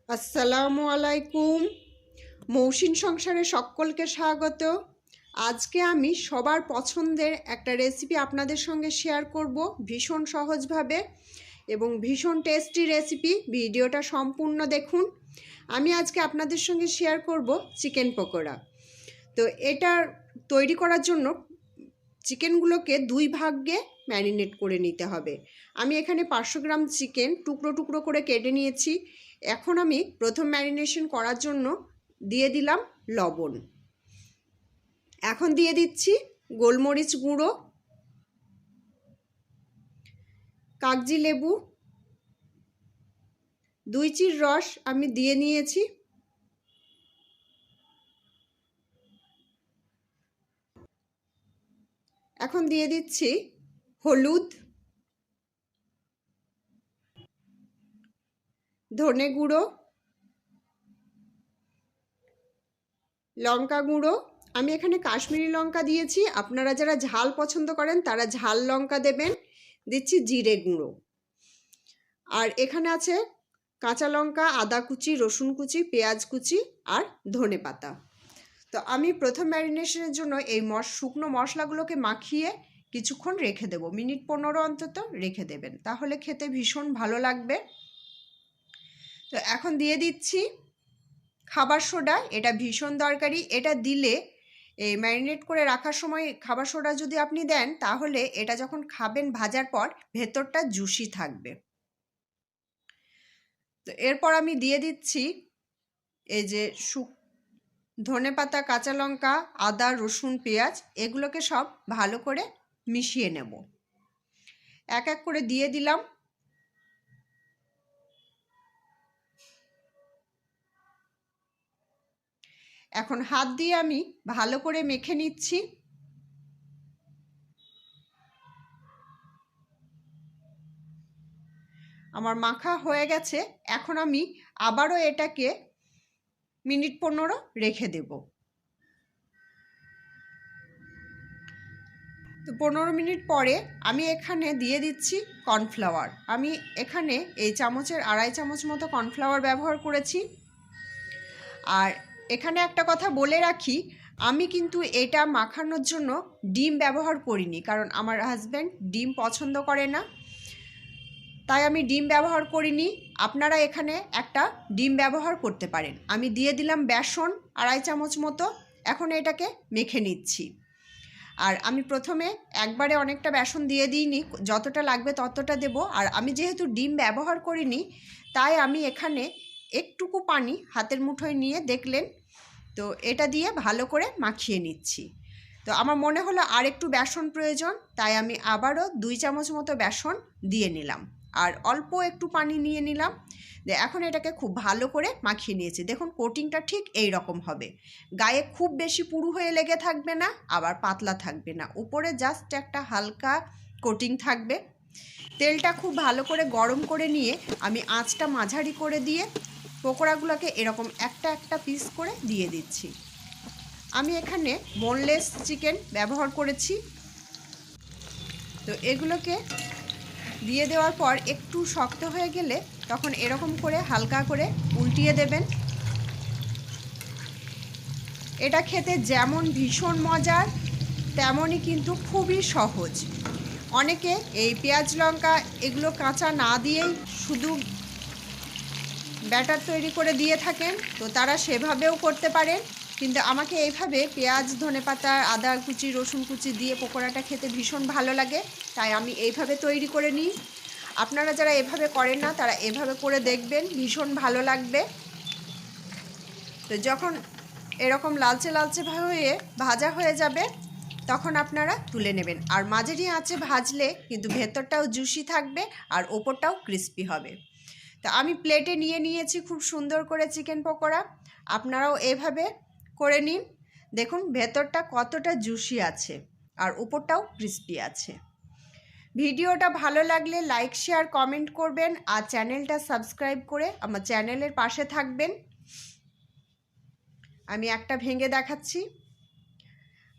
আসসালামু আলাইকুম। মৌসিন সংসারে সকলকে স্বাগত। আজকে আমি সবার পছন্দের একটা রেসিপি আপনাদের সঙ্গে শেয়ার করব ভীষণ সহজভাবে এবং ভীষণ টেস্টি রেসিপি। ভিডিওটা সম্পূর্ণ দেখুন। আমি আজকে আপনাদের সঙ্গে শেয়ার করব চিকেন পকোড়া। তো এটা তৈরি করার জন্য চিকেনগুলোকে দুই ভাগে ম্যারিনেট করে নিতে হবে। আমি এখানে 500 গ্রাম চিকেন টুকরো টুকরো করে কেটে নিয়েছি। এখন আমি প্রথম ম্যারিনেশন করার জন্য দিয়ে দিলাম লবণ। এখন দিয়ে দিচ্ছি গোলমরিচ গুঁড়ো, কাগজি লেবু 2 চির রস আমি দিয়ে নিয়েছি। এখন দিয়ে দিচ্ছি হলুদ, ধনে গুঁড়ো, লঙ্কা গুঁড়ো। আমি এখানে কাশ্মীরি লঙ্কা দিয়েছি, আপনারা যারা ঝাল পছন্দ করেন তারা ঝাল লঙ্কা দেবেন। দিচ্ছি জিরে গুঁড়ো, আর এখানে আছে কাঁচা লঙ্কা, আদা কুচি, রসুন কুচি, পেঁয়াজ কুচি আর ধনে পাতা। তো আমি প্রথম ম্যারিনেশনের জন্য এই শুকনো মশলাগুলোকে মাখিয়ে কিছুক্ষণ রেখে দেব, মিনিট 15 অন্তত রেখে দেবেন, তাহলে খেতে ভীষণ ভালো লাগবে। তো এখন দিয়ে দিচ্ছি খাবার সোডা। এটা ভীষণ দরকারি, এটা দিলে এই ম্যারিনেট করে রাখার সময় খাবার সোডা যদি আপনি দেন তাহলে এটা যখন খাবেন ভাজার পর ভেতরটা জুসি থাকবে। তো এরপর আমি দিয়ে দিচ্ছি এই যে ধনেপাতা, কাঁচা লঙ্কা, আদা, রসুন, পেঁয়াজ, এগুলোকে সব ভালো করে মিশিয়ে নেব। এক এক করে দিয়ে দিলাম। এখন হাত দিয়ে আমি ভালো করে মেখে নিচ্ছি। আমার মাখা হয়ে গেছে। এখন আমি আবারও এটাকে মিনিট 15 রেখে দেব। তো 15 মিনিট পরে আমি এখানে দিয়ে দিচ্ছি কর্নফ্লাওয়ার। আমি এখানে এই চামচের 2.5 চামচ মতো কর্নফ্লাওয়ার ব্যবহার করেছি। আর এখানে একটা কথা বলে রাখি, আমি কিন্তু এটা মাখানোর জন্য ডিম ব্যবহার করিনি, কারণ আমার হাজব্যান্ড ডিম পছন্দ করে না, তাই আমি ডিম ব্যবহার করিনি। আপনারা এখানে একটা ডিম ব্যবহার করতে পারেন। আমি দিয়ে দিলাম বেসন 2.5 চামচ মতো। এখন এটাকে মেখে নিচ্ছি। আর আমি প্রথমে একবারে অনেকটা বেসন দিয়ে দিইনি, যতটা লাগবে ততটা দেব। আর আমি যেহেতু ডিম ব্যবহার করিনি তাই আমি এখানে একটুকু পানি হাতের মুঠোয় নিয়ে দেখলেন, তো এটা দিয়ে ভালো করে মাখিয়ে নিচ্ছি। তো আমার মনে হলো আর একটু বেসন প্রয়োজন, তাই আমি আবারও 2 চামচ মতো বেসন দিয়ে নিলাম আর অল্প একটু পানি নিয়ে নিলাম। এখন এটাকে খুব ভালো করে মাখিয়ে নিয়েছি। দেখুন কোটিংটা ঠিক এই রকম হবে, গায়ে খুব বেশি পুরু হয়ে লেগে থাকবে না, আবার পাতলা থাকবে না, উপরে জাস্ট একটা হালকা কোটিং থাকবে। তেলটা খুব ভালো করে গরম করে নিয়ে আমি আঁচটা মাঝারি করে দিয়ে পকোড়াগুলোকে এরকম একটা একটা পিস করে দিয়ে দিচ্ছি। আমি এখানে বোনলেস চিকেন ব্যবহার করেছি। তো এগুলোকে দিয়ে দেওয়ার পর একটু শক্ত হয়ে গেলে তখন এরকম করে হালকা করে উল্টিয়ে দেবেন। এটা খেতে যেমন ভীষণ মজার, তেমনই কিন্তু খুবই সহজ। অনেকে এই পেঁয়াজ লঙ্কা এগুলো কাঁচা না দিয়েই শুধু ব্যাটার তৈরি করে দিয়ে থাকেন, তো তারা সেভাবেও করতে পারেন, কিন্তু আমাকে এইভাবে পেঁয়াজ, ধনেপাতা, আদা কুচি, রসুন কুচি দিয়ে পকোড়াটা খেতে ভীষণ ভালো লাগে, তাই আমি এইভাবে তৈরি করে নিই। আপনারা যারা এভাবে করেন না তারা এভাবে করে দেখবেন, ভীষণ ভালো লাগবে। তো যখন এরকম লালচে লালচে হয়ে ভাজা হয়ে যাবে তখন আপনারা তুলে নেবেন। আর মাঝারি আঁচে ভাজলে কিন্তু ভেতরটাও জুসি থাকবে আর ওপরটাও ক্রিস্পি হবে। তো আমি প্লেটে নিয়ে নিয়েছি খুব সুন্দর করে চিকেন পকোড়া। আপনারাও এভাবে করে নিন। দেখুন ভেতরটা কতটা জুসি আছে আর উপরটাও ক্রিস্পি আছে। ভিডিওটা ভালো লাগলে লাইক, শেয়ার, কমেন্ট করবেন আর চ্যানেলটা সাবস্ক্রাইব করে আমার চ্যানেলের পাশে থাকবেন। আমি একটা ভেঙে দেখাচ্ছি।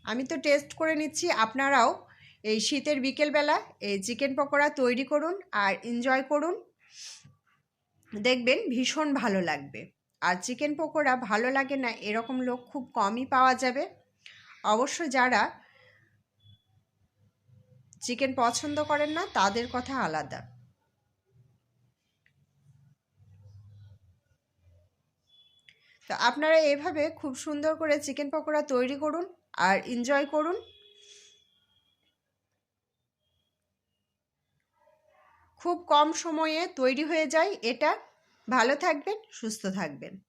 আমি তো টেস্ট করে নিচ্ছি, আপনারাও এই শীতের বিকেলবেলা এই চিকেন পকোড়া তৈরি করুন আর এনজয় করুন। দেখবেন ভীষণ ভালো লাগবে। আর চিকেন পকোড়া ভালো লাগে না এরকম লোক খুব কমই পাওয়া যাবে। অবশ্য যারা চিকেন পছন্দ করেন না তাদের কথা আলাদা। তো আপনারা এভাবে খুব সুন্দর করে চিকেন পকোড়া তৈরি করুন আর এনজয় করুন। খুব কম সময়ে তৈরি হয়ে যায় এটা। ভালো থাকবেন, সুস্থ থাকবেন।